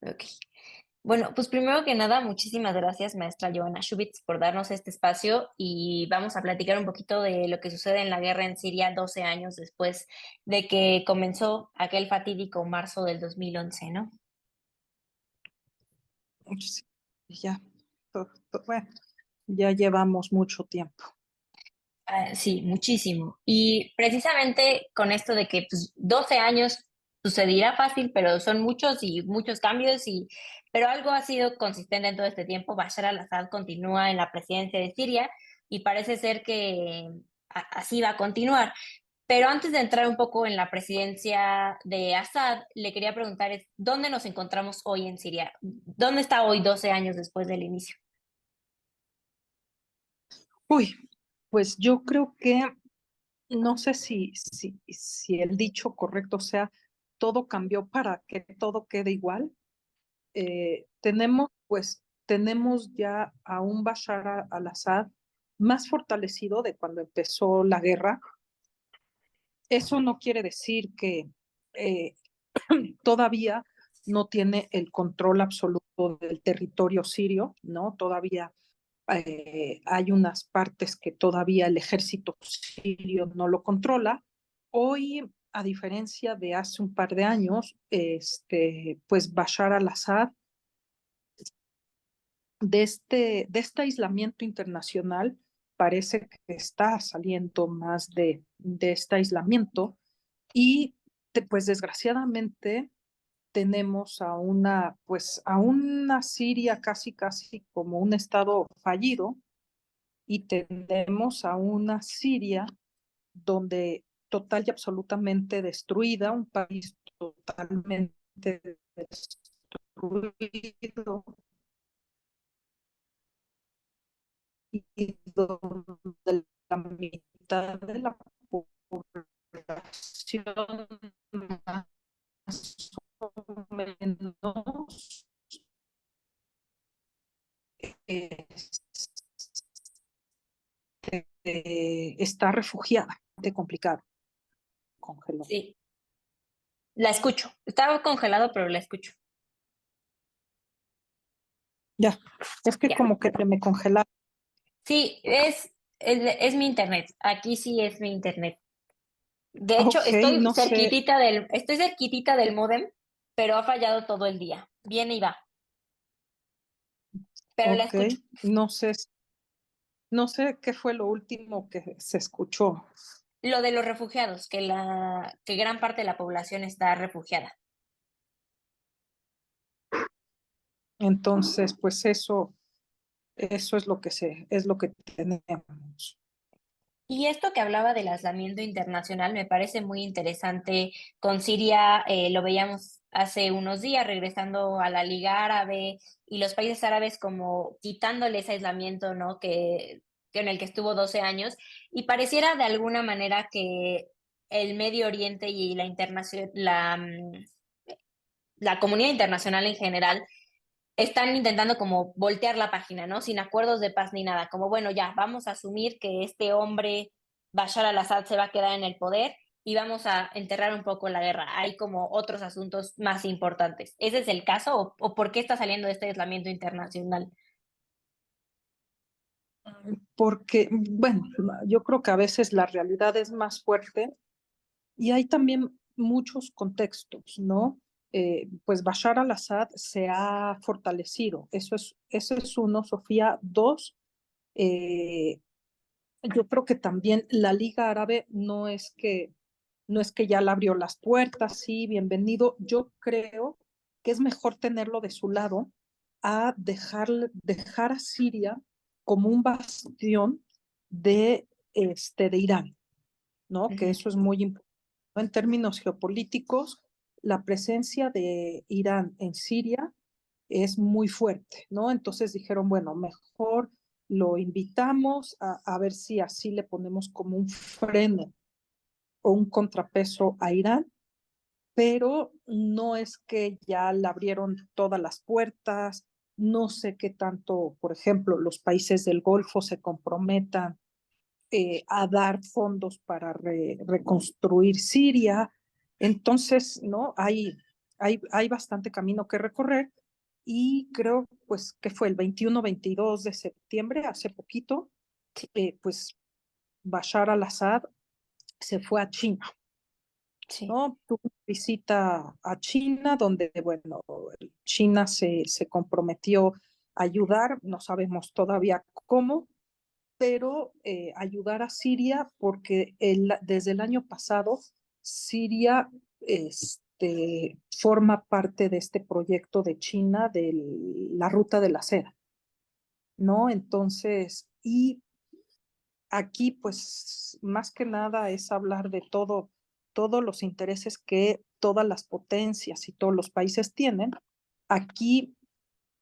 Ok. Bueno, pues primero que nada, muchísimas gracias, maestra Joana Schubitz, por darnos este espacio y vamos a platicar un poquito de lo que sucede en la guerra en Siria 12 años después de que comenzó aquel fatídico marzo del 2011, ¿no? Sí, ya, bueno, ya llevamos mucho tiempo. Ah, sí, muchísimo. Y precisamente con esto de que pues, 12 años sucederá fácil, pero son muchos y muchos cambios, pero algo ha sido consistente en todo este tiempo. Bashar al-Assad continúa en la presidencia de Siria y parece ser que así va a continuar. Pero antes de entrar un poco en la presidencia de Assad, le quería preguntar, ¿dónde nos encontramos hoy en Siria? ¿Dónde está hoy 12 años después del inicio? Uy, pues yo creo que no sé si el dicho correcto sea, todo cambió para que todo quede igual. Tenemos ya a un Bashar al-Assad más fortalecido de cuando empezó la guerra. Eso no quiere decir que eh, todavía no tiene el control absoluto del territorio sirio, ¿no? Todavía hay unas partes que todavía el ejército sirio no lo controla. Hoy, a diferencia de hace un par de años, pues Bashar al-Assad, de este aislamiento internacional, parece que está saliendo más de este aislamiento y pues desgraciadamente tenemos pues a una Siria casi como un estado fallido y tenemos a una Siria donde total y absolutamente destruida, un país totalmente destruido y donde la mitad de la población más o menos está refugiada, de complicado, congeló. Sí, la escucho. Estaba congelado, pero la escucho. Ya, es que Ya. como que te me congelaron. Sí, es mi internet. Aquí sí es mi internet. De hecho, Ok, no sé, estoy cerquitita del módem, pero ha fallado todo el día. Viene y va, pero la ok, escucho. no sé qué fue lo último que se escuchó. Lo de los refugiados, que gran parte de la población está refugiada. Entonces, pues eso es lo que tenemos. Y esto que hablaba del aislamiento internacional me parece muy interesante. Con Siria lo veíamos hace unos días regresando a la Liga Árabe y los países árabes como quitándole ese aislamiento, ¿no? Que en el que estuvo 12 años y pareciera de alguna manera que el Medio Oriente y la comunidad internacional en general están intentando como voltear la página, ¿no? Sin acuerdos de paz ni nada, como bueno, ya, vamos a asumir que este hombre, Bashar al-Assad, se va a quedar en el poder y vamos a enterrar un poco la guerra. Hay como otros asuntos más importantes. ¿Ese es el caso o por qué está saliendo este aislamiento internacional? Porque, bueno, yo creo que a veces la realidad es más fuerte y hay también muchos contextos, ¿no? Pues Bashar al-Assad se ha fortalecido, eso es uno, Sofía. Dos, eh, yo creo que también la Liga Árabe no es que ya le abrió las puertas, sí, bienvenido. Yo creo que es mejor tenerlo de su lado a dejar a Siria como un bastión de Irán, ¿no? Que Ujú. eso es muy importante. En términos geopolíticos, la presencia de Irán en Siria es muy fuerte, ¿no? Entonces dijeron, bueno, mejor lo invitamos a ver si así le ponemos como un freno o un contrapeso a Irán, pero no es que ya le abrieron todas las puertas. No sé qué tanto, por ejemplo, los países del Golfo se comprometan a dar fondos para reconstruir Siria. Entonces, ¿no? hay bastante camino que recorrer y creo pues que fue el 21-22 de septiembre, hace poquito, Sí, pues Bashar al-Assad se fue a China, sí, ¿no? Tuvo una visita a China donde, bueno, China se comprometió a ayudar, no sabemos todavía cómo, pero ayudar a Siria porque desde el año pasado Siria forma parte de este proyecto de China de la ruta de la seda, ¿no? Entonces, y aquí pues más que nada es hablar de todos los intereses que todas las potencias y todos los países tienen. Aquí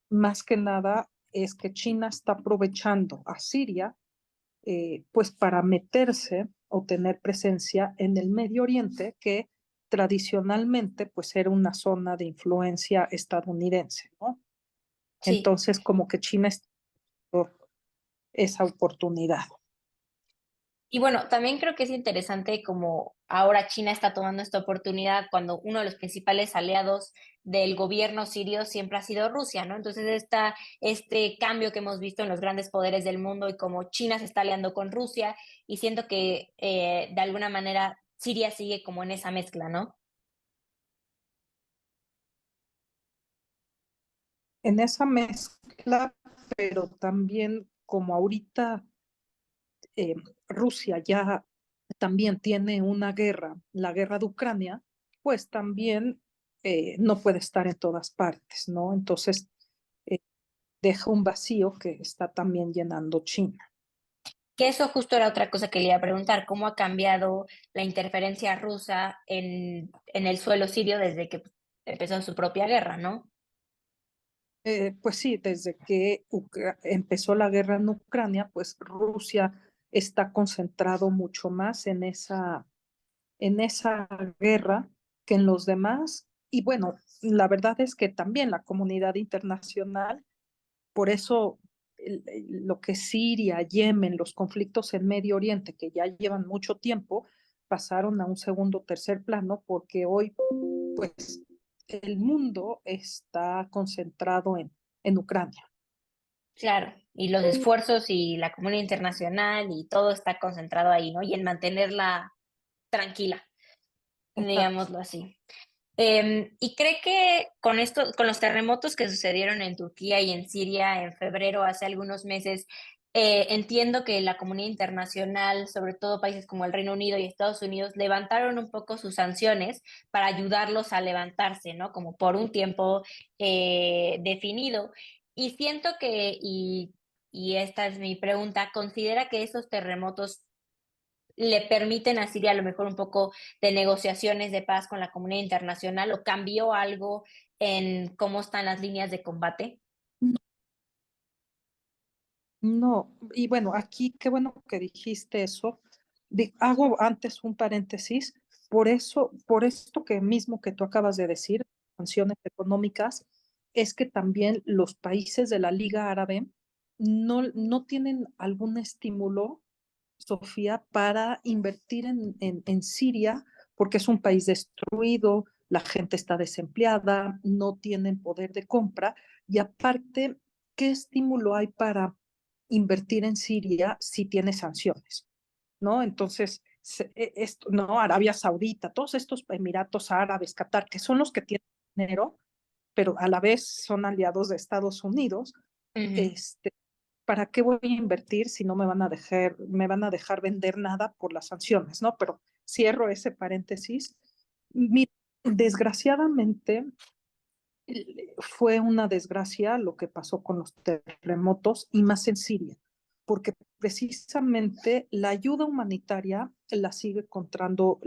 más que nada es que China está aprovechando a Siria pues para meterse o tener presencia en el Medio Oriente, que tradicionalmente pues era una zona de influencia estadounidense, ¿no? sí. Entonces como que China está por esa oportunidad. Y bueno, también creo que es interesante como ahora China está tomando esta oportunidad cuando uno de los principales aliados del gobierno sirio siempre ha sido Rusia, ¿no? Entonces este cambio que hemos visto en los grandes poderes del mundo y como China se está aliando con Rusia y siento que de alguna manera Siria sigue como en esa mezcla, ¿no? En esa mezcla, pero también como ahorita eh, Rusia ya también tiene una guerra, la guerra de Ucrania, pues también no puede estar en todas partes, ¿no? Entonces eh, deja un vacío que está también llenando China. Que eso justo era otra cosa que le iba a preguntar, ¿cómo ha cambiado la interferencia rusa en el suelo sirio desde que empezó su propia guerra, ¿no? Pues sí, desde que empezó la guerra en Ucrania, pues Rusia está concentrado mucho más en esa guerra que en los demás. Y bueno, la verdad es que también la comunidad internacional, por eso lo que Siria, Yemen, los conflictos en Medio Oriente, que ya llevan mucho tiempo, pasaron a un segundo o tercer plano, porque hoy, pues, el mundo está concentrado en Ucrania. Claro, y los esfuerzos y la comunidad internacional y todo está concentrado ahí, ¿no? Y en mantenerla tranquila, Exacto. digámoslo así. ¿Y cree que con esto, con los terremotos que sucedieron en Turquía y en Siria en febrero, hace algunos meses, entiendo que la comunidad internacional, sobre todo países como el Reino Unido y Estados Unidos, levantaron un poco sus sanciones para ayudarlos a levantarse, ¿no? Como por un tiempo definido. Y siento que, y esta es mi pregunta, ¿considera que esos terremotos le permiten a Siria a lo mejor un poco de negociaciones de paz con la comunidad internacional o cambió algo en cómo están las líneas de combate? No, y bueno, aquí qué bueno que dijiste eso. Hago antes un paréntesis. Por eso, por esto que mismo que tú acabas de decir, sanciones económicas, es que también los países de la Liga Árabe no tienen algún estímulo, Sofía, para invertir en Siria, porque es un país destruido, la gente está desempleada, no tienen poder de compra, y aparte, ¿qué estímulo hay para invertir en Siria si tiene sanciones? ¿No? Entonces, esto, no, Arabia Saudita, todos estos Emiratos Árabes, Qatar, que son los que tienen dinero, pero a la vez son aliados de Estados Unidos, Ujú. este, ¿para qué voy a invertir si no me van a dejar vender nada por las sanciones, ¿no? Pero cierro ese paréntesis. Desgraciadamente, fue una desgracia lo que pasó con los terremotos y más en Siria, porque precisamente la ayuda humanitaria la sigue controlando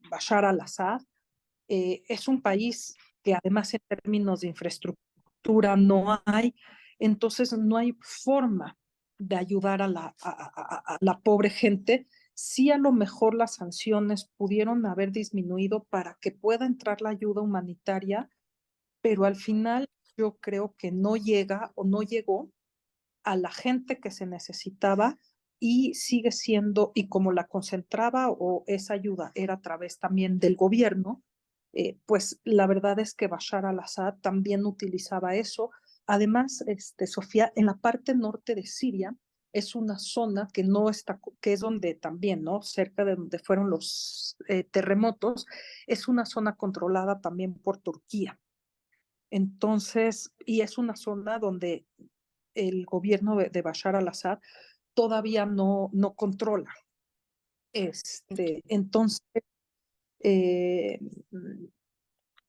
Bashar al-Assad. Es un país que además en términos de infraestructura no hay, entonces no hay forma de ayudar a la pobre gente. Sí, a lo mejor las sanciones pudieron haber disminuido para que pueda entrar la ayuda humanitaria, pero al final yo creo que no llega o no llegó a la gente que se necesitaba y sigue siendo, y como la concentraba o esa ayuda era a través también del gobierno, pues la verdad es que Bashar al-Assad también utilizaba eso. Además, Sofía, en la parte norte de Siria es una zona que no está, que es donde también, ¿no? Cerca de donde fueron los terremotos, es una zona controlada también por Turquía. Entonces, y es una zona donde el gobierno de Bashar al-Assad todavía no controla. Entonces, eh,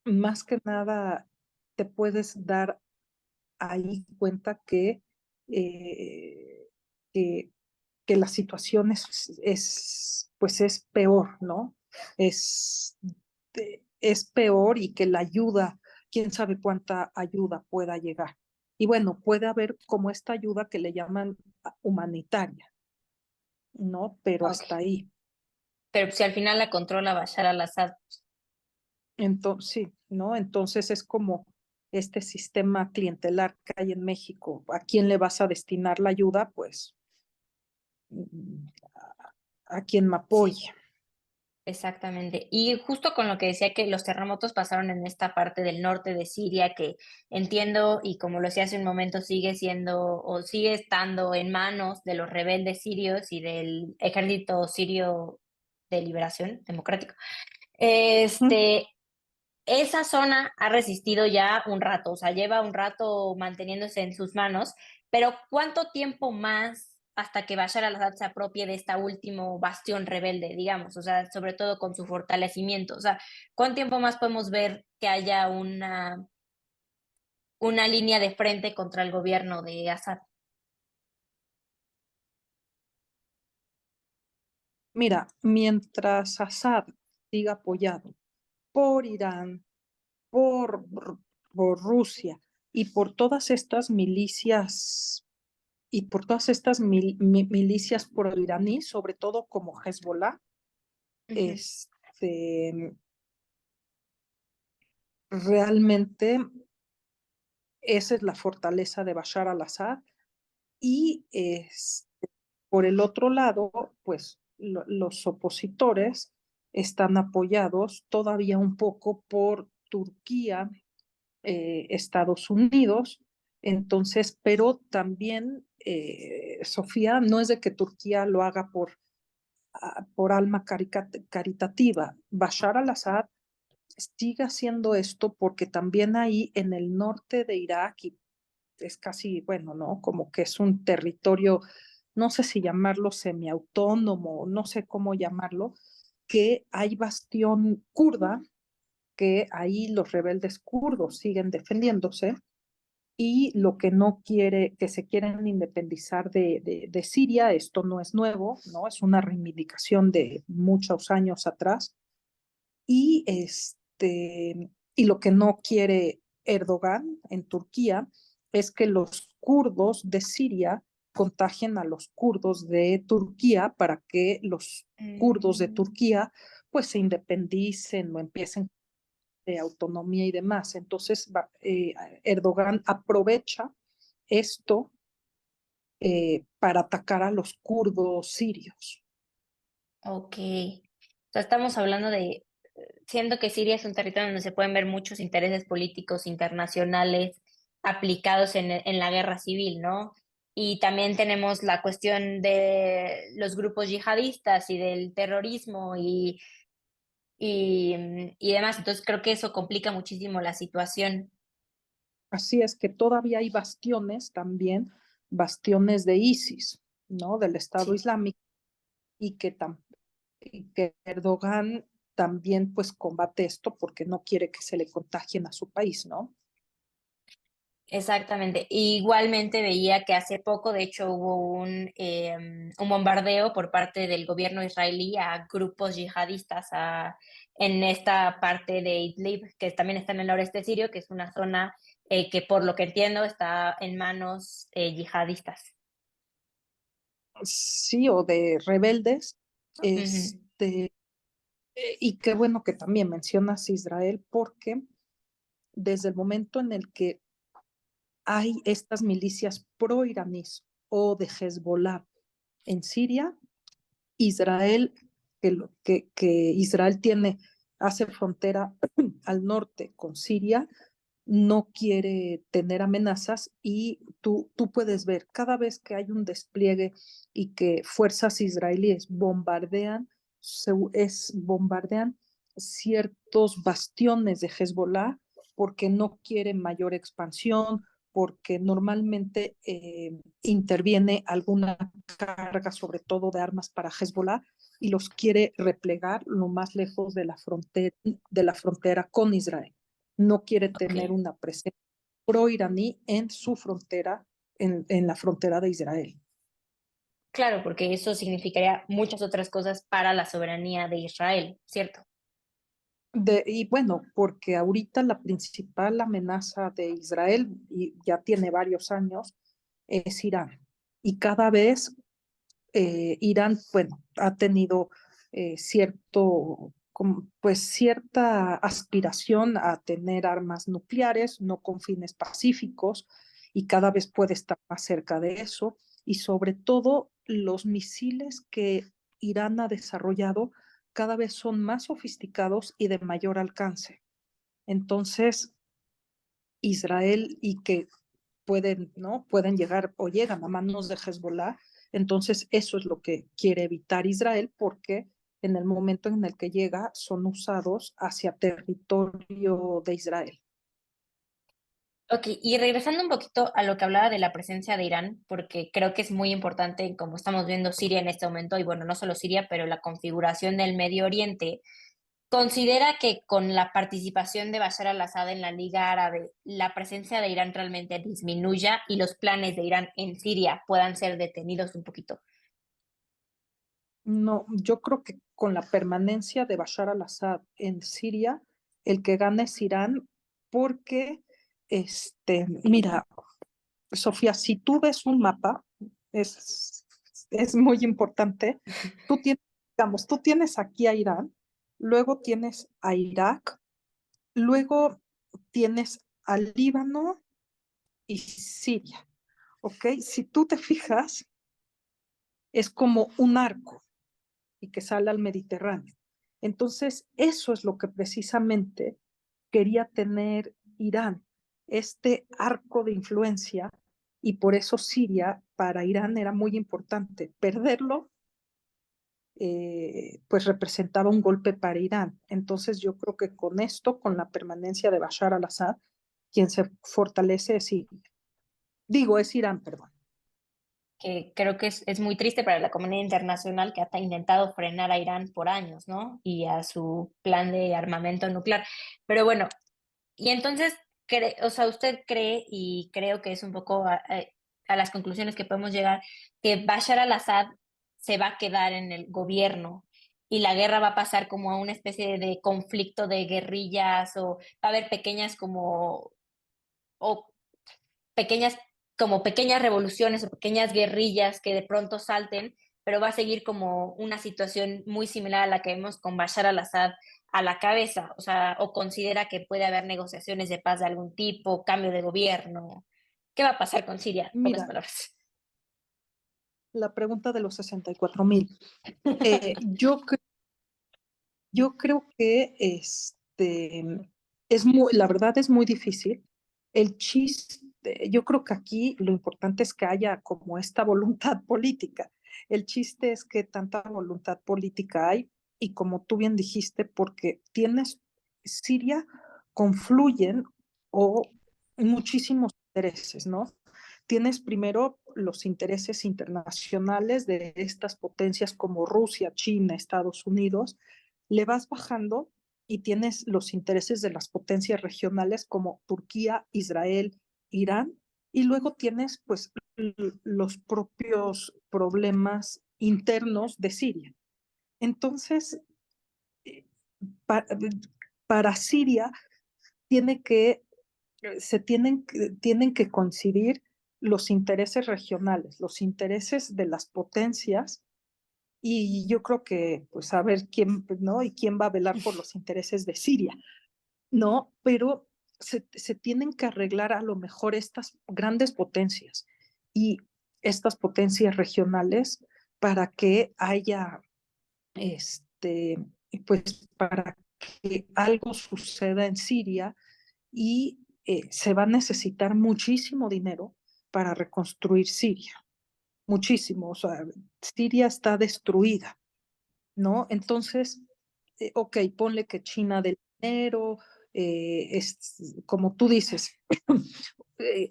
más que nada, te puedes dar ahí cuenta eh, que, que la situación pues es peor, ¿no? Es, es peor y que la ayuda, quién sabe cuánta ayuda pueda llegar. Y bueno, puede haber como esta ayuda que le llaman humanitaria, ¿no? Pero Ok. hasta ahí. Pero si al final la controla Bashar al-Assad. Entonces, sí, ¿no? Entonces es como este sistema clientelar que hay en México. ¿A quién le vas a destinar la ayuda? Pues a quien me Sí. apoye. Exactamente. Y justo con lo que decía que los terremotos pasaron en esta parte del norte de Siria, que entiendo, y como lo decía hace un momento, sigue siendo o sigue estando en manos de los rebeldes sirios y del ejército sirio de liberación democrático. Ujú. Este, esa zona ha resistido ya un rato, o sea, lleva un rato manteniéndose en sus manos, pero ¿cuánto tiempo más hasta que Bashar al-Assad se apropie de esta último bastión rebelde, digamos? O sea, sobre todo con su fortalecimiento. O sea, ¿cuánto tiempo más podemos ver que haya una línea de frente contra el gobierno de Assad? Mira, mientras Assad siga apoyado por Irán, por, por Rusia y por todas estas milicias y por todas estas milicias pro-iraní, sobre todo como Hezbollah, Ujú. este, realmente esa es la fortaleza de Bashar al-Assad. Y por el otro lado, pues los opositores están apoyados todavía un poco por Turquía, Estados Unidos. Entonces, pero también, Sofía, no es de que Turquía lo haga por alma caritativa. Bashar al-Assad sigue haciendo esto porque también ahí en el norte de Irak, y es casi, bueno, ¿no? Como que es un territorio, no sé si llamarlo semiautónomo, no sé cómo llamarlo, que hay bastión kurda, que ahí los rebeldes kurdos siguen defendiéndose y lo que no quiere, que se quieren independizar de Siria, esto no es nuevo, ¿no? Es una reivindicación de muchos años atrás y y lo que no quiere Erdogan en Turquía es que los kurdos de Siria contagien a los kurdos de Turquía para que los kurdos de Mm. Turquía pues se independicen o empiecen de autonomía y demás. Entonces Erdogan aprovecha esto para atacar a los kurdos sirios. Ok. O sea, estamos hablando de, siendo que Siria es un territorio donde se pueden ver muchos intereses políticos internacionales aplicados en la guerra civil, ¿no? Y también tenemos la cuestión de los grupos yihadistas y del terrorismo y demás. Entonces creo que eso complica muchísimo la situación. Así es que todavía hay bastiones también, bastiones de ISIS, ¿no? Del Estado Sí. Islámico, y y que Erdogan también pues combate esto porque no quiere que se le contagien a su país, ¿no? Exactamente. Igualmente veía que hace poco, de hecho, hubo un bombardeo por parte del gobierno israelí a grupos yihadistas en esta parte de Idlib, que también está en el noreste sirio, que es una zona que por lo que entiendo está en manos yihadistas. Sí, o de rebeldes, Ujú. y qué bueno que también mencionas Israel porque desde el momento en el que hay estas milicias pro-iraníes o de Hezbollah en Siria, Israel, que Israel tiene hace frontera al norte con Siria, no quiere tener amenazas y tú puedes ver cada vez que hay un despliegue y que fuerzas israelíes bombardean ciertos bastiones de Hezbollah porque no quiere mayor expansión, porque normalmente interviene alguna carga, sobre todo de armas para Hezbollah, y los quiere replegar lo más lejos de la frontera con Israel. No quiere Ok. tener una presencia pro-iraní en su frontera, en la frontera de Israel. Claro, porque eso significaría muchas otras cosas para la soberanía de Israel, ¿cierto? Y bueno, porque ahorita la principal amenaza de Israel, y ya tiene varios años, es Irán. Y cada vez Irán, bueno, ha tenido pues cierta aspiración a tener armas nucleares, no con fines pacíficos, y cada vez puede estar más cerca de eso. Y sobre todo, los misiles que Irán ha desarrollado cada vez son más sofisticados y de mayor alcance. Entonces, Israel y que pueden, ¿no? Pueden llegar o llegan a manos de Hezbollah. Entonces, eso es lo que quiere evitar Israel porque en el momento en el que llega son usados hacia territorio de Israel. Ok, y regresando un poquito a lo que hablaba de la presencia de Irán, porque creo que es muy importante, como estamos viendo Siria en este momento, y bueno, no solo Siria, pero la configuración del Medio Oriente, ¿considera que con la participación de Bashar al-Assad en la Liga Árabe, la presencia de Irán realmente disminuya y los planes de Irán en Siria puedan ser detenidos un poquito? No, yo creo que con la permanencia de Bashar al-Assad en Siria, el que gana es Irán porque, mira, Sofía, si tú ves un mapa, es, es muy importante. Tú tienes aquí a Irán, luego tienes a Irak, luego tienes al Líbano y Siria, ¿ok? Si tú te fijas, es como un arco y que sale al Mediterráneo. Entonces, eso es lo que precisamente quería tener Irán, este arco de influencia, y por eso Siria para Irán era muy importante. Perderlo, pues representaba un golpe para Irán. Entonces, yo creo que con esto, con la permanencia de Bashar al-Assad, quien se fortalece es Siria. Digo, es Irán, perdón. Que creo que es muy triste para la comunidad internacional que ha intentado frenar a Irán por años, ¿no? Y a su plan de armamento nuclear. Pero bueno, y entonces, o sea, usted cree, y creo que es un poco a las conclusiones que podemos llegar, que Bashar al-Assad se va a quedar en el gobierno y la guerra va a pasar como a una especie de conflicto de guerrillas o va a haber pequeñas o pequeñas, como pequeñas revoluciones o pequeñas guerrillas que de pronto salten, pero va a seguir como una situación muy similar a la que vemos con Bashar al-Assad a la cabeza, o sea, o considera que puede haber negociaciones de paz de algún tipo, cambio de gobierno. ¿Qué va a pasar con Siria? En pocas Mira, palabras. la pregunta de los 64,000. Yo Yo creo que la verdad es muy difícil. El chiste, yo creo que aquí lo importante es que haya como esta voluntad política. El chiste es que tanta voluntad política hay y como tú bien dijiste, porque tienes Siria, confluyen o muchísimos intereses, ¿no? Tienes primero los intereses internacionales de estas potencias como Rusia, China, Estados Unidos, le vas bajando y tienes los intereses de las potencias regionales como Turquía, Israel, Irán, y luego tienes pues los propios problemas internos de Siria. Entonces, eh, pa- para Siria tiene que, tienen que coincidir los intereses regionales, los intereses de las potencias, y yo creo que, pues, a ver quién, ¿no? Y quién va a velar por los intereses de Siria, ¿no? Pero se tienen que arreglar a lo mejor estas grandes potencias y estas potencias regionales para que haya, este, pues, para que algo suceda en Siria y se va a necesitar muchísimo dinero para reconstruir Siria, muchísimo. O sea, Siria está destruida, ¿no? Entonces, ok, ponle que China del dinero, es, como tú dices,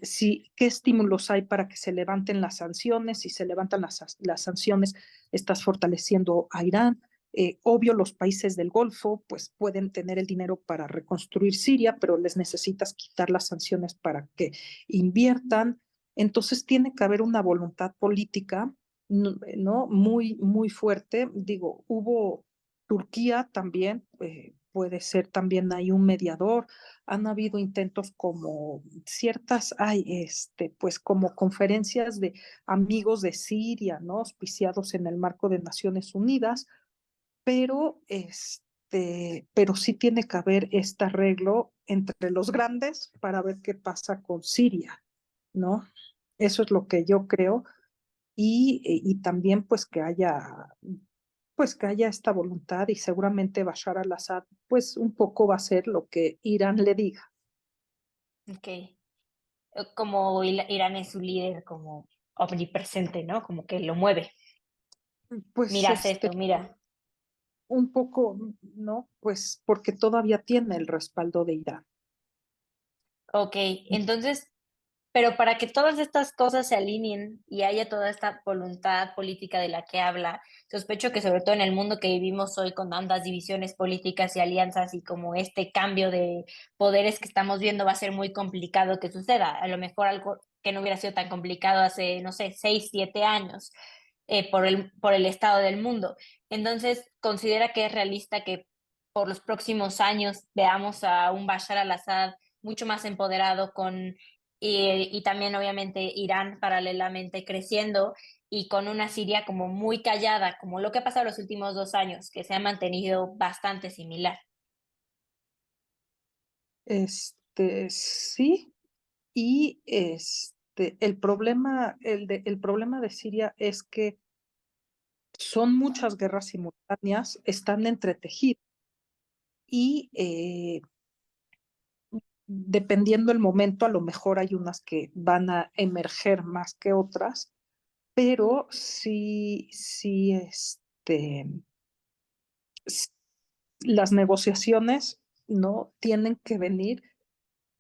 si, ¿qué estímulos hay para que se levanten las sanciones? Si se levantan las sanciones, estás fortaleciendo a Irán. Obvio, los países del Golfo pues pueden tener el dinero para reconstruir Siria, pero les necesitas quitar las sanciones para que inviertan. Entonces tiene que haber una voluntad política, ¿no? Muy, muy fuerte. Digo, hubo Turquía también, puede ser también hay un mediador. Han habido intentos como ciertas, hay pues como conferencias de amigos de Siria, ¿no? Auspiciados en el marco de Naciones Unidas, pero pero sí tiene que haber este arreglo entre los grandes para ver qué pasa con Siria, ¿no? Eso es lo que yo creo y también pues que haya esta voluntad y seguramente Bashar al-Assad pues un poco va a ser lo que Irán le diga. Ok. Como Irán es su líder, como omnipresente, ¿no? Como que lo mueve. Pues Mira, haz esto, mira. un poco, ¿no? Pues porque todavía tiene el respaldo de Irán. Ok, entonces, pero para que todas estas cosas se alineen y haya toda esta voluntad política de la que habla, sospecho que sobre todo en el mundo que vivimos hoy con tantas divisiones políticas y alianzas y como este cambio de poderes que estamos viendo va a ser muy complicado que suceda. A lo mejor algo que no hubiera sido tan complicado hace, no sé, 6, 7 años por el estado del mundo. Entonces, considera que es realista que por los próximos años veamos a un Bashar al-Assad mucho más empoderado y también obviamente Irán paralelamente creciendo y con una Siria como muy callada, como lo que ha pasado los últimos 2 años, que se ha mantenido bastante similar. Sí, y el problema de Siria es que son muchas guerras simultáneas, están entretejidas y dependiendo el momento, a lo mejor hay unas que van a emerger más que otras, pero sí, sí, s- las negociaciones no tienen que venir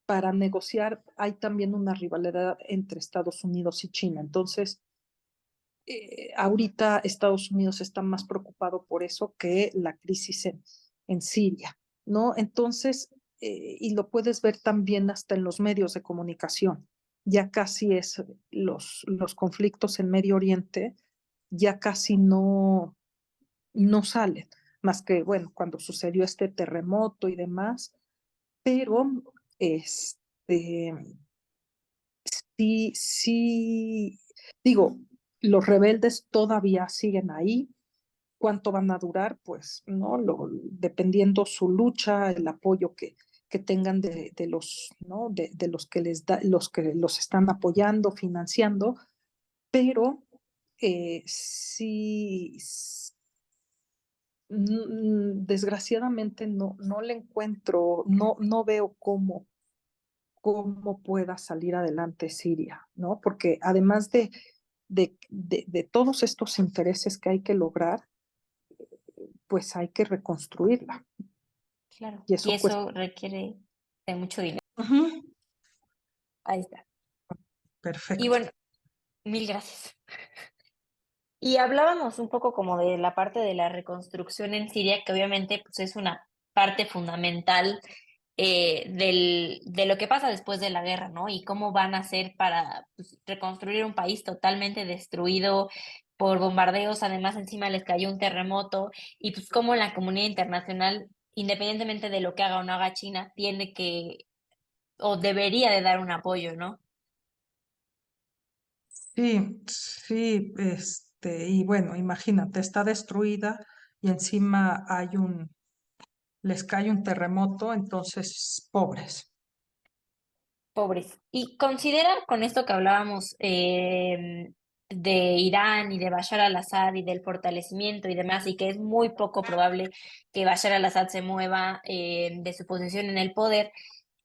para negociar. Hay también una rivalidad entre Estados Unidos y China. Entonces, ahorita Estados Unidos está más preocupado por eso que la crisis en Siria, ¿no? Entonces, y lo puedes ver también hasta en los medios de comunicación. Ya casi es los conflictos en Medio Oriente, ya casi no salen, más que, bueno, cuando sucedió este terremoto y demás, pero este, sí, sí, digo, los rebeldes todavía siguen ahí. ¿Cuánto van a durar? Pues, ¿no? Dependiendo su lucha, el apoyo que tengan de los, ¿no? De los que los que los están apoyando, financiando, pero sí, desgraciadamente no le encuentro, no veo cómo pueda salir adelante Siria, ¿no? Porque además de todos estos intereses que hay que lograr, pues hay que reconstruirla. Claro. Y Y eso cuesta. eso requiere de mucho dinero. Ujú. Ahí está. Y Perfecto. bueno, mil gracias. Y hablábamos un poco como de la parte de la reconstrucción en Siria, que obviamente pues, es una parte fundamental de lo que pasa después de la guerra, ¿no? Y cómo van a hacer para pues, reconstruir un país totalmente destruido por bombardeos, además encima les cayó un terremoto, y pues cómo la comunidad internacional, independientemente de lo que haga o no haga China, tiene que o debería de dar un apoyo, ¿no? Sí, sí, y bueno, imagínate, está destruida y encima les cae un terremoto, entonces, pobres. Pobres. Y considera con esto que hablábamos de Irán y de Bashar al-Assad y del fortalecimiento y demás, y que es muy poco probable que Bashar al-Assad se mueva de su posición en el poder,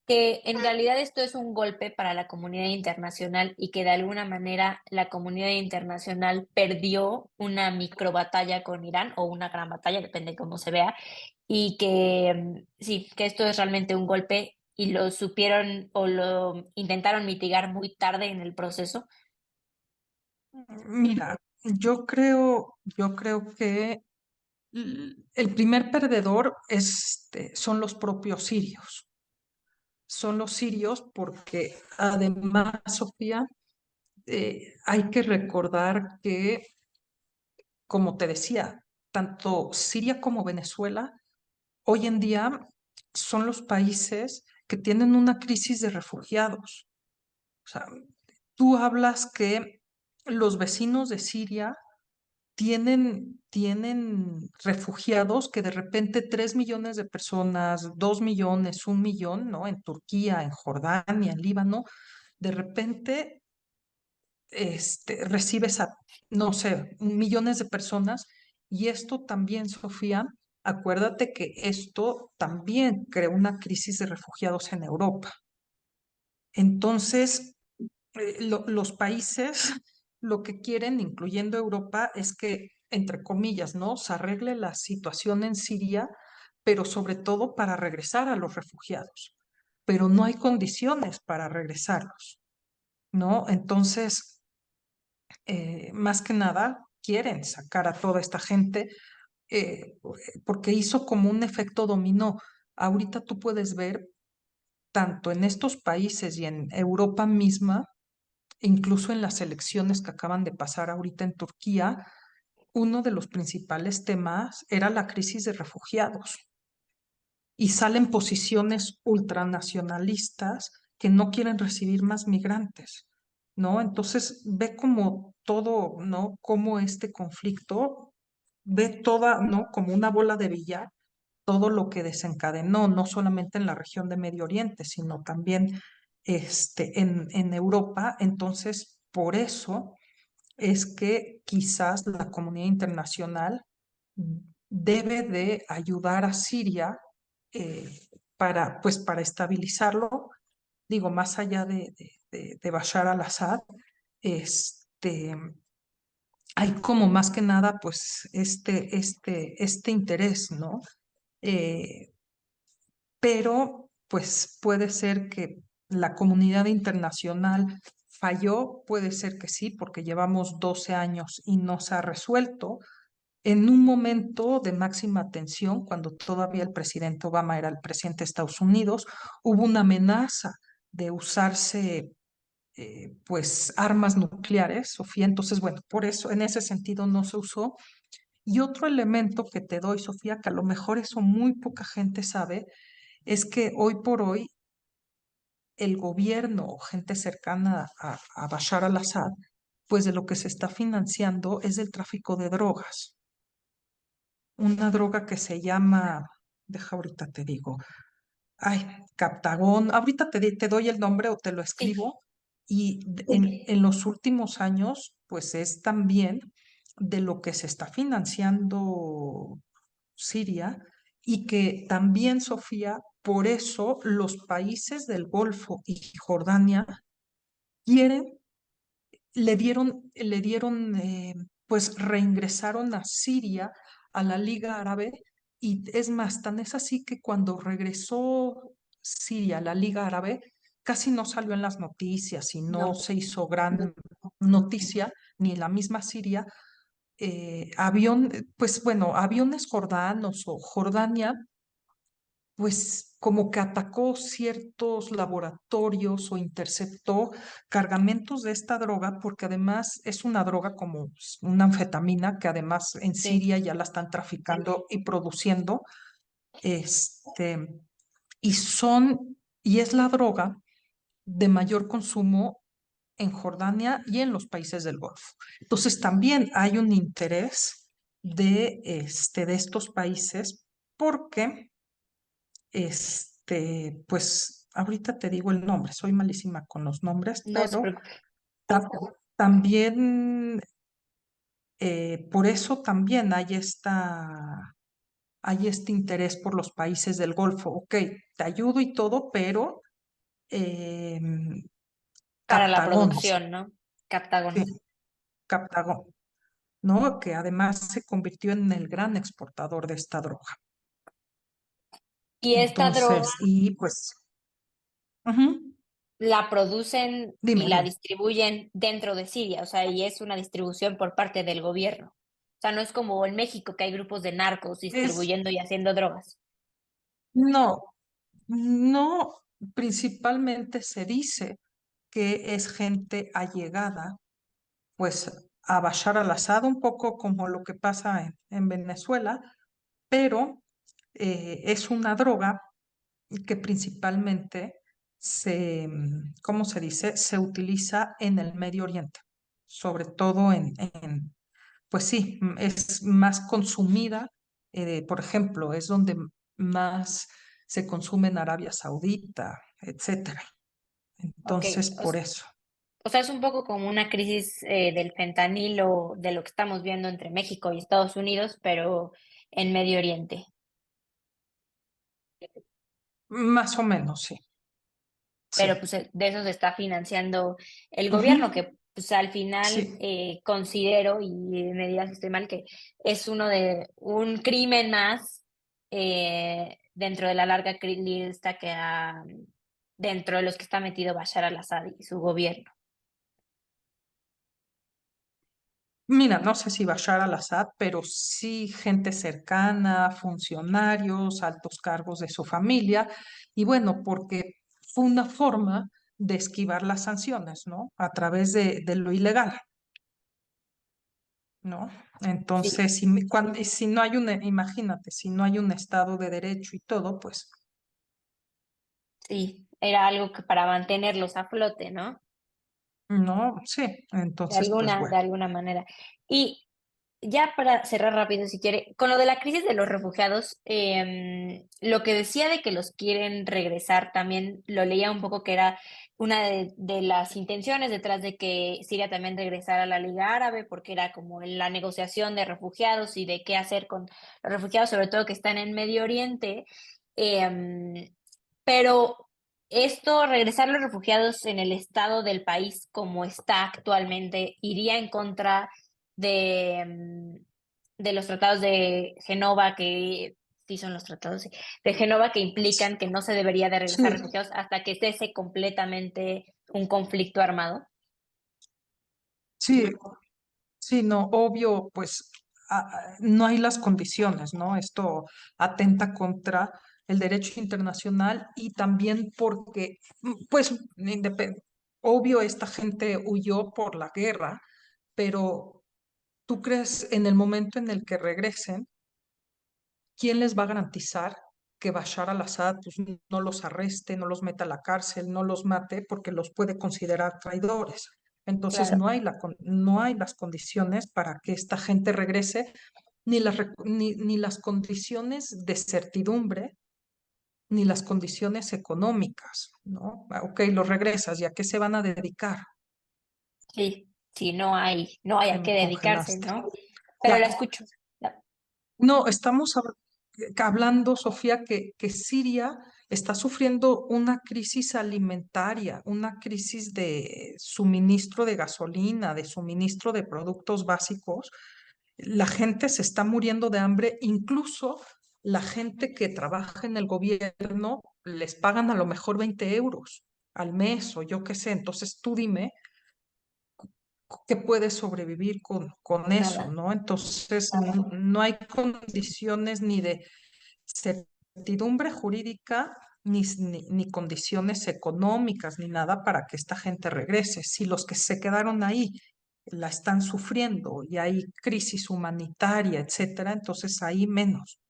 que en realidad esto es un golpe para la comunidad internacional y que de alguna manera la comunidad internacional perdió una micro batalla con Irán o una gran batalla, depende de cómo se vea, y que sí, que esto es realmente un golpe y lo supieron o lo intentaron mitigar muy tarde en el proceso. Mira, yo creo que el primer perdedor son los propios sirios. Son los sirios porque además, Sofía, hay que recordar que, como te decía, tanto Siria como Venezuela hoy en día son los países que tienen una crisis de refugiados. O sea, tú hablas que los vecinos de Siria tienen refugiados que de repente 3 millones de personas, 2 millones, 1 millón, ¿no? En Turquía, en Jordania, en Líbano, de repente recibes a, no sé, millones de personas y esto también, Sofía, acuérdate que esto también creó una crisis de refugiados en Europa. Entonces, los países lo que quieren, incluyendo Europa, es que, entre comillas, ¿no? Se arregle la situación en Siria, pero sobre todo para regresar a los refugiados. Pero no hay condiciones para regresarlos, ¿no? Entonces, más que nada, quieren sacar a toda esta gente porque hizo como un efecto dominó. Ahorita tú puedes ver, tanto en estos países y en Europa misma, incluso en las elecciones que acaban de pasar ahorita en Turquía, uno de los principales temas era la crisis de refugiados y salen posiciones ultranacionalistas que no quieren recibir más migrantes, ¿no? Entonces ve como todo, ¿no? Como este conflicto, ve toda, ¿no? Como una bola de billar, todo lo que desencadenó, no solamente en la región de Medio Oriente, sino también en Europa. Entonces, por eso es que quizás la comunidad internacional debe de ayudar a Siria eh, pues, para estabilizarlo, digo, más allá de Bashar al-Assad, este, hay como más que nada, pues, este interés, ¿no? Eh, pero, pues, puede ser que la comunidad internacional falló, puede ser que sí, porque llevamos 12 años y no se ha resuelto. En un momento de máxima tensión, cuando todavía el presidente Obama era el presidente de Estados Unidos, hubo una amenaza de usarse pues armas nucleares, Sofía. Entonces, bueno, por eso en ese sentido no se usó. Y otro elemento que te doy, Sofía, que a lo mejor eso muy poca gente sabe, es que hoy por hoy el gobierno o gente cercana a Bashar al-Assad, pues de lo que se está financiando es del tráfico de drogas. Una droga que se llama, deja ahorita te digo, ay, Captagón, ahorita te doy el nombre o te lo Sí, escribo, y ok. en los últimos años, pues es también de lo que se está financiando Siria y que también, Sofía, por eso los países del Golfo y Jordania quieren, pues reingresaron a Siria, a la Liga Árabe, y es más, tan es así que cuando regresó Siria a la Liga Árabe, casi no salió en las noticias y no No. se hizo gran noticia, ni en la misma Siria, pues bueno, aviones jordanos o Jordania pues como que atacó ciertos laboratorios o interceptó cargamentos de esta droga, porque además es una droga como una anfetamina que además en Sí. Siria ya la están traficando y produciendo, este, y es la droga de mayor consumo en Jordania y en los países del Golfo. Entonces también hay un interés de estos países porque pues ahorita te digo el nombre, soy malísima con los nombres, No se pero preocupe. también, por eso también hay este interés por los países del Golfo. Ok, te ayudo y todo, pero eh, Para la Captagón, producción, ¿no? Captagon. sí, Captagón, ¿no? Que además se convirtió en el gran exportador de esta droga. Y esta droga Entonces, y pues, ujú, la producen y dime, la dime. distribuyen dentro de Siria, o sea, y es una distribución por parte del gobierno. O sea, no es como en México que hay grupos de narcos Es, distribuyendo y haciendo drogas. no, no, principalmente se dice que es gente allegada, pues, a Bashar al-Assad, un poco como lo que pasa en Venezuela, pero es una droga que principalmente ¿cómo se dice? Se utiliza en el Medio Oriente, sobre todo pues sí, es más consumida, por ejemplo, es donde más se consume en Arabia Saudita, etcétera. Ok, Entonces, o, por eso. o sea, es un poco como una crisis del fentanilo, de lo que estamos viendo entre México y Estados Unidos, pero en Medio Oriente. Más o menos, sí. Pero Sí. pues de eso se está financiando el gobierno, Ujú, que pues al final sí. considero, y me digas si estoy mal, que es uno de un crimen más dentro de la larga lista que ha, dentro de los que está metido Bashar al-Assad y su gobierno. Mira, no sé si Bashar al-Assad, pero sí gente cercana, funcionarios, altos cargos de su familia, y bueno, porque fue una forma de esquivar las sanciones, ¿no? A través de lo ilegal, ¿no? Sí, Entonces, y si no hay imagínate, si no hay un Estado de Derecho y todo, pues sí, era algo que para mantenerlos a flote, ¿no? no, sí, entonces, pues De bueno. alguna manera. Y ya para cerrar rápido, si quiere, con lo de la crisis de los refugiados, lo que decía de que los quieren regresar, también lo leía un poco que era una de las intenciones detrás de que Siria también regresara a la Liga Árabe, porque era como la negociación de refugiados y de qué hacer con los refugiados, sobre todo que están en Medio Oriente. Em, pero esto, regresar los refugiados en el estado del país como está actualmente, iría en contra de los tratados de Genova, que sí son los tratados de Genova, que implican que no se debería de regresar Sí, refugiados hasta que cese completamente un conflicto armado. sí, sí, no, obvio, pues no hay las condiciones, ¿no? Esto atenta contra el derecho internacional y también porque, pues, obvio, esta gente huyó por la guerra, pero ¿tú crees en el momento en el que regresen, quién les va a garantizar que Bashar al-Assad pues, no los arreste, no los meta a la cárcel, no los mate porque los puede considerar traidores? Entonces Claro, no hay las condiciones para que esta gente regrese, ni las condiciones de certidumbre, ni las condiciones económicas, ¿no? Ok, los regresas, ¿y a qué se van a dedicar? sí, sí, no hay Que a qué me dedicarse, congelaste. ¿no? Pero Ya, la escucho. no, estamos hablando, Sofía, que Siria está sufriendo una crisis alimentaria, una crisis de suministro de gasolina, de suministro de productos básicos. La gente se está muriendo de hambre, incluso la gente que trabaja en el gobierno les pagan a lo mejor 20 euros al mes o yo qué sé. Entonces tú dime que puedes sobrevivir con eso, Nada, ¿no? Entonces nada. no hay condiciones ni de certidumbre jurídica, ni condiciones económicas, ni nada para que esta gente regrese. Si los que se quedaron ahí la están sufriendo y hay crisis humanitaria, etcétera, entonces ahí menos.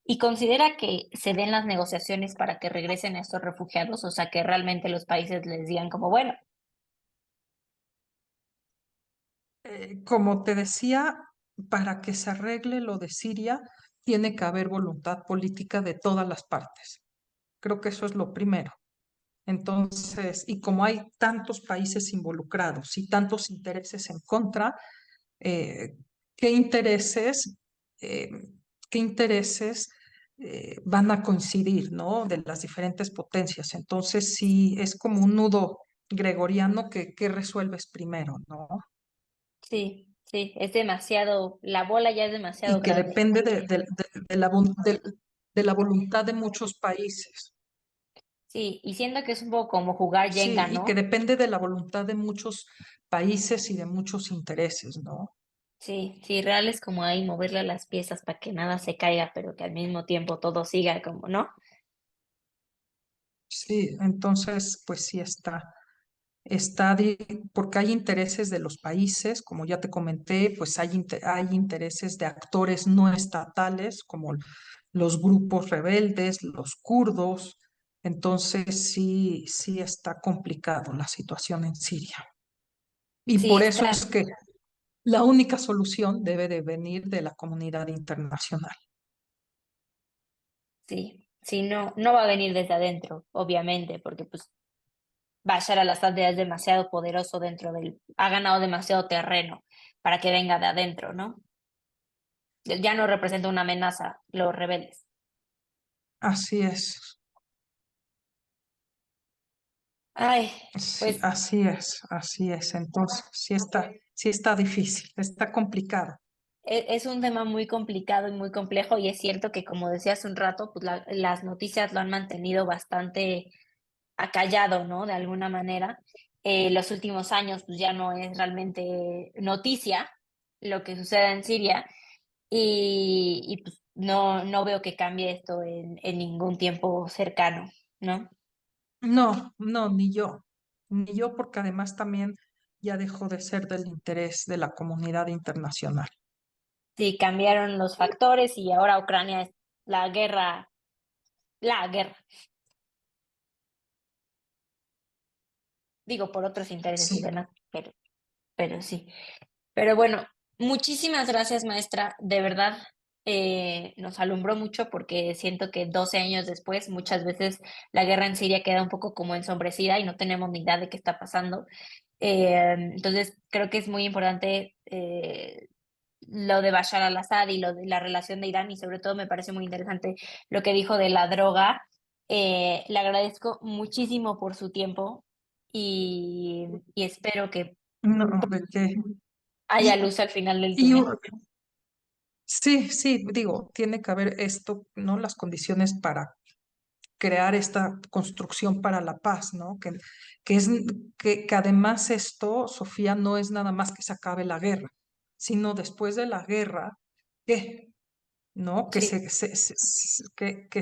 ¿Y considera que se den las negociaciones para que regresen a estos refugiados? O sea, que realmente los países les digan como, bueno, Como te decía, para que se arregle lo de Siria, tiene que haber voluntad política de todas las partes. Creo que eso es lo primero. Entonces, y como hay tantos países involucrados y tantos intereses en contra, eh, ¿qué intereses, eh, qué intereses van a coincidir, ¿no? De las diferentes potencias. Entonces, sí, es como un nudo gregoriano que resuelves primero, ¿no? Sí, es demasiado, la bola ya es demasiado Y que grande. depende de la voluntad de muchos países. Sí, y siento que es un poco como jugar Sí, Jenga, y que ¿no? depende de la voluntad de muchos países y de muchos intereses, ¿no? Sí, real es como ahí moverle las piezas para que nada se caiga, pero que al mismo tiempo todo siga como, ¿no? Sí, entonces, pues sí está, porque hay intereses de los países, como ya te comenté, pues hay intereses de actores no estatales, como los grupos rebeldes, los kurdos. Entonces, sí está complicado la situación en Siria. Y Sí, por eso es está, que la única solución debe de venir de la comunidad internacional. sí, no va a venir desde adentro, obviamente, porque pues Bashar al-Assad ya es demasiado poderoso ha ganado demasiado terreno para que venga de adentro, ¿no? Ya no representa una amenaza los rebeldes. Así es, Ay, sí, pues así es. Entonces, sí está difícil, está complicado. es un tema muy complicado y muy complejo y es cierto que como decía hace un rato, pues las noticias lo han mantenido bastante acallado, ¿no? De alguna manera. Los últimos años, pues ya no es realmente noticia lo que sucede en Siria y pues no veo que cambie esto en ningún tiempo cercano, ¿no? No, no, ni yo porque además también ya dejó de ser del interés de la comunidad internacional. Sí, cambiaron los factores y ahora Ucrania es la guerra, digo, por otros intereses y Sí, demás, pero sí. Pero bueno, muchísimas gracias, maestra. De verdad, nos alumbró mucho porque siento que 12 años después, muchas veces la guerra en Siria queda un poco como ensombrecida y no tenemos ni idea de qué está pasando. Entonces, creo que es muy importante lo de Bashar al-Assad y lo de la relación de Irán y sobre todo me parece muy interesante lo que dijo de la droga. Le agradezco muchísimo por su tiempo y espero que no, de que, haya y, luz al final del y túnel. sí, digo, tiene que haber esto, ¿no? Las condiciones para crear esta construcción para la paz, ¿no? Que es que además esto, Sofía, no es nada más que se acabe la guerra, sino después de la guerra, ¿qué? ¿No? Que Sí,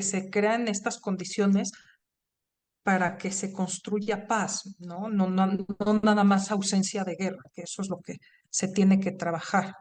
se crean estas condiciones para que se construya paz, ¿no? No nada más ausencia de guerra, que eso es lo que se tiene que trabajar.